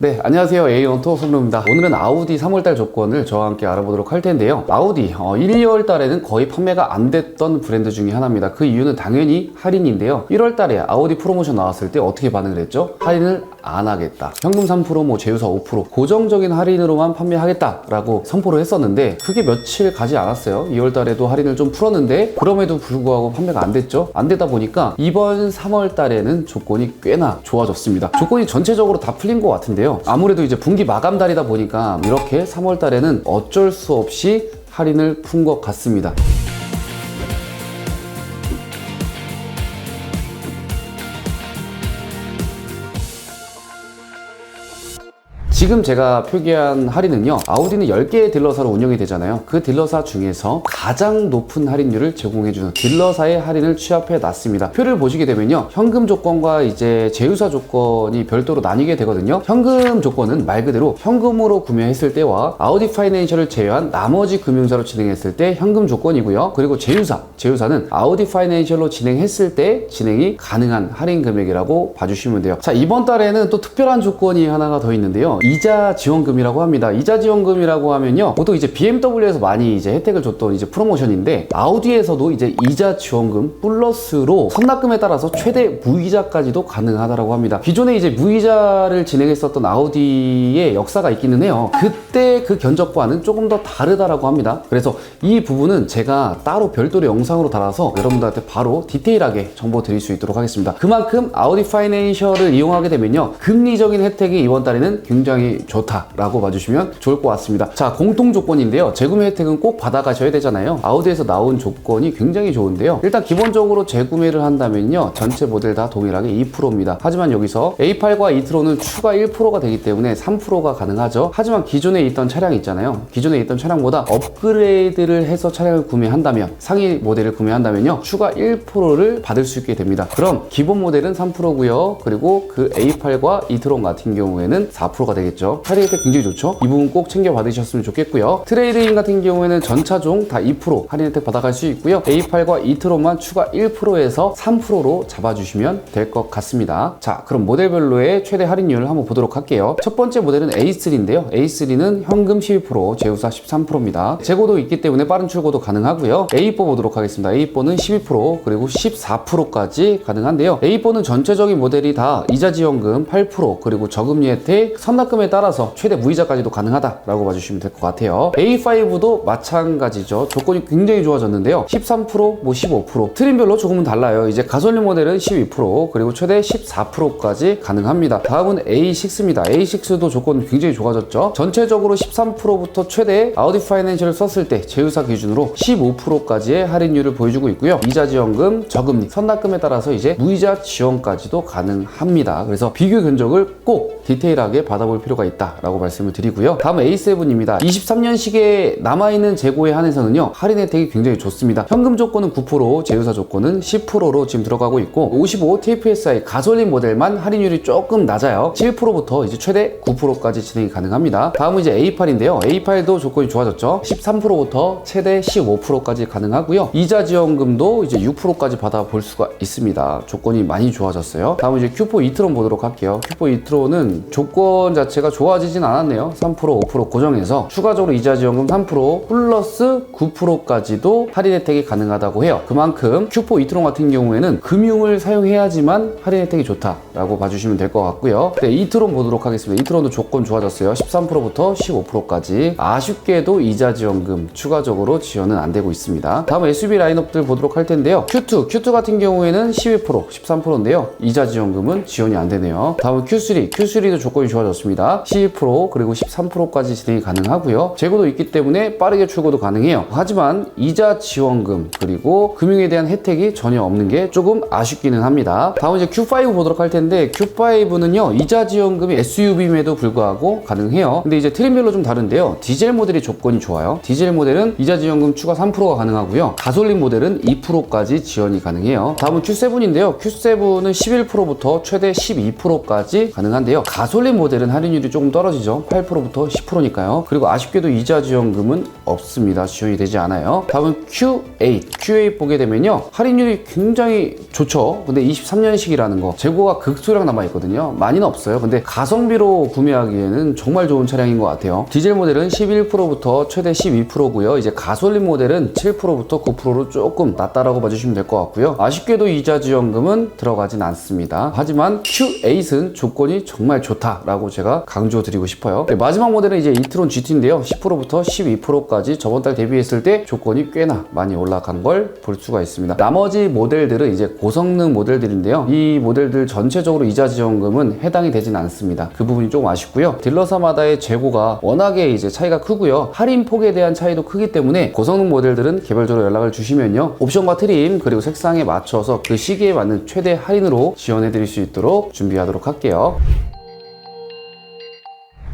네, 안녕하세요. A오토 송로입니다. 오늘은 아우디 3월달 조건을 저와 함께 알아보도록 할 텐데요. 아우디 1, 2월달에는 거의 판매가 안 됐던 브랜드 중에 하나입니다. 그 이유는 당연히 할인인데요. 1월달에 아우디 프로모션 나왔을 때 어떻게 반응을 했죠? 할인을 안 하겠다. 현금 3%, 뭐 제휴사 5%, 고정적인 할인으로만 판매하겠다라고 선포를 했었는데 그게 며칠 가지 않았어요. 2월달에도 할인을 좀 풀었는데 그럼에도 불구하고 판매가 안 됐죠. 안 되다 보니까 이번 3월달에는 조건이 꽤나 좋아졌습니다. 조건이 전체적으로 다 풀린 것 같은데요. 아무래도 이제 분기 마감달이다 보니까 이렇게 3월달에는 어쩔 수 없이 할인을 푼 것 같습니다. 지금 제가 표기한 할인은요, 아우디는 10개의 딜러사로 운영이 되잖아요. 그 딜러사 중에서 가장 높은 할인율을 제공해주는 딜러사의 할인을 취합해 놨습니다. 표를 보시게 되면요, 현금 조건과 이제 제휴사 조건이 별도로 나뉘게 되거든요. 현금 조건은 말 그대로 현금으로 구매했을 때와 아우디 파이낸셜을 제외한 나머지 금융사로 진행했을 때 현금 조건이고요. 그리고 제휴사는 아우디 파이낸셜로 진행했을 때 진행이 가능한 할인 금액이라고 봐주시면 돼요. 자, 이번 달에는 또 특별한 조건이 하나가 더 있는데요. 이자 지원금이라고 합니다. 이자 지원금이라고 하면요, 보통 이제 BMW에서 많이 이제 혜택을 줬던 이제 프로모션인데, 아우디에서도 이제 이자 지원금 플러스로 선납금에 따라서 최대 무이자까지도 가능하다라고 합니다. 기존에 이제 무이자를 진행했었던 아우디의 역사가 있기는 해요. 그때 그 견적과는 조금 더 다르다라고 합니다. 그래서 이 부분은 제가 따로 별도로 영상으로 달아서 여러분들한테 바로 디테일하게 정보 드릴 수 있도록 하겠습니다. 그만큼 아우디 파이낸셜을 이용하게 되면요, 금리적인 혜택이 이번 달에는 굉장히 좋다라고 봐주시면 좋을 것 같습니다. 자, 공통 조건인데요. 재구매 혜택은 꼭 받아가셔야 되잖아요. 아우디에서 나온 조건이 굉장히 좋은데요. 일단 기본적으로 재구매를 한다면요, 전체 모델 다 동일하게 2%입니다. 하지만 여기서 A8과 이트론은 추가 1%가 되기 때문에 3%가 가능하죠. 하지만 기존에 있던 차량 있잖아요. 기존에 있던 차량보다 업그레이드를 해서 차량을 구매한다면, 상위 모델을 구매한다면요, 추가 1%를 받을 수 있게 됩니다. 그럼 기본 모델은 3%고요. 그리고 그 A8과 이트론 같은 경우에는 4%가 되겠죠. 할인 혜택 굉장히 좋죠. 이 부분 꼭 챙겨 받으셨으면 좋겠고요. 트레이드인 같은 경우에는 전차종 다 2% 할인 혜택 받아갈 수 있고요. A8과 이트론만 추가 1%에서 3%로 잡아주시면 될 것 같습니다. 자, 그럼 모델별로의 최대 할인율을 한번 보도록 할게요. 첫 번째 모델은 A3인데요. A3는 현금 12%, 제휴사 13%입니다. 재고도 있기 때문에 빠른 출고도 가능하고요. A4 보도록 하겠습니다. A4는 12%, 그리고 14%까지 가능한데요. A4는 전체적인 모델이 다 이자 지원금 8%, 그리고 저금리 혜택, 선납금에 따라서 최대 무이자까지도 가능하다라고 봐주시면 될 것 같아요. A5도 마찬가지죠. 조건이 굉장히 좋아졌는데요. 13%, 뭐 15%, 트림별로 조금은 달라요. 이제 가솔린 모델은 12%, 그리고 최대 14%까지 가능합니다. 다음은 A6입니다. A6도 조건이 굉장히 좋아졌죠. 전체적으로 13%부터 최대 아우디 파이낸셜을 썼을 때 제휴사 기준으로 15%까지의 할인율을 보여주고 있고요. 이자 지원금, 저금리, 선납금에 따라서 이제 무이자 지원까지도 가능합니다. 그래서 비교 견적을 꼭 디테일하게 받아볼 필요가 있다라고 말씀을 드리고요. 다음은 A7입니다. 23년식에 남아있는 재고에 한해서는요, 할인 혜택이 굉장히 좋습니다. 현금 조건은 9%, 제휴사 조건은 10%로 지금 들어가고 있고, 55 TFSI 가솔린 모델만 할인율이 조금 낮아요. 7%부터 이제 최대 9%까지 진행이 가능합니다. 다음은 이제 A8인데요. A8도 조건이 좋아졌죠. 13%부터 최대 15%까지 가능하고요. 이자 지원금도 이제 6%까지 받아볼 수가 있습니다. 조건이 많이 좋아졌어요. 다음은 이제 Q4 이트론 보도록 할게요. Q4 이트론은 조건 자체가 좋아지진 않았네요. 3%, 5% 고정해서 추가적으로 이자 지원금 3% 플러스 9%까지도 할인 혜택이 가능하다고 해요. 그만큼 Q4 이트론 같은 경우에는 금융을 사용해야지만 할인 혜택이 좋다라고 봐주시면 될 것 같고요. 네, 이트론 보도록 하겠습니다. 이트론도 조건 좋아졌어요. 13%부터 15%까지. 아쉽게도 이자 지원금 추가적으로 지원은 안 되고 있습니다. 다음 SUV 라인업들 보도록 할 텐데요. Q2 같은 경우에는 12%, 13%인데요. 이자 지원금은 지원이 안 되네요. 다음은 Q3도 조건이 좋아졌습니다. 12%, 그리고 13%까지 진행이 가능하고요. 재고도 있기 때문에 빠르게 출고도 가능해요. 하지만 이자 지원금 그리고 금융에 대한 혜택이 전혀 없는 게 조금 아쉽기는 합니다. 다음 이제 Q5 보도록 할 텐데, Q5는요, 이자 지원금이 SUV임에도 불구하고 가능해요. 근데 이제 트림별로 좀 다른데요. 디젤 모델이 조건이 좋아요. 디젤 모델은 이자 지원금 추가 3%가 가능하고요. 가솔린 모델은 2%까지 지원이 가능해요. 다음은 Q7인데요. Q7은 11%부터 최대 12%까지 가능한데요. 가솔린 모델은 할인 할인율이 조금 떨어지죠. 8%부터 10%니까요. 그리고 아쉽게도 이자 지원금은 없습니다. 지원이 되지 않아요. 다음은 Q8. Q8 보게 되면요. 할인율이 굉장히 좋죠. 근데 23년식이라는 거. 재고가 극소량 남아있거든요. 많이는 없어요. 근데 가성비로 구매하기에는 정말 좋은 차량인 것 같아요. 디젤 모델은 11%부터 최대 12%고요. 이제 가솔린 모델은 7%부터 9%로 조금 낮다라고 봐주시면 될 것 같고요. 아쉽게도 이자 지원금은 들어가진 않습니다. 하지만 Q8은 조건이 정말 좋다라고 제가 강조드리고 싶어요. 네, 마지막 모델은 이제 이트론 GT인데요. 10%부터 12%까지 저번 달 대비했을 때 조건이 꽤나 많이 올라간 걸 볼 수가 있습니다. 나머지 모델들은 이제 고성능 모델들인데요. 이 모델들 전체적으로 이자 지원금은 해당이 되진 않습니다. 그 부분이 조금 아쉽고요. 딜러사마다의 재고가 워낙에 이제 차이가 크고요. 할인 폭에 대한 차이도 크기 때문에 고성능 모델들은 개별적으로 연락을 주시면요. 옵션과 트림 그리고 색상에 맞춰서 그 시기에 맞는 최대 할인으로 지원해 드릴 수 있도록 준비하도록 할게요.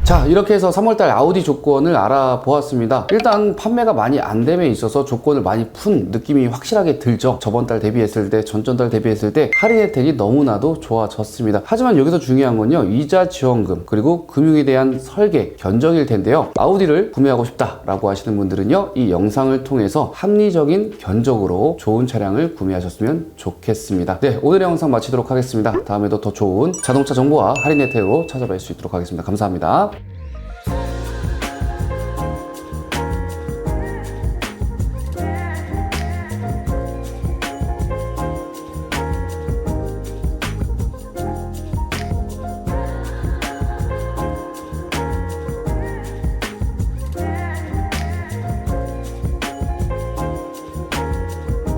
자, 이렇게 해서 3월달 아우디 조건을 알아보았습니다. 일단 판매가 많이 안 됨에 있어서 조건을 많이 푼 느낌이 확실하게 들죠. 저번달 대비했을 때, 전전달 대비했을 때 할인 혜택이 너무나도 좋아졌습니다. 하지만 여기서 중요한 건요, 이자 지원금 그리고 금융에 대한 설계, 견적일 텐데요. 아우디를 구매하고 싶다라고 하시는 분들은요, 이 영상을 통해서 합리적인 견적으로 좋은 차량을 구매하셨으면 좋겠습니다. 네, 오늘의 영상 마치도록 하겠습니다. 다음에도 더 좋은 자동차 정보와 할인 혜택으로 찾아뵐 수 있도록 하겠습니다. 감사합니다.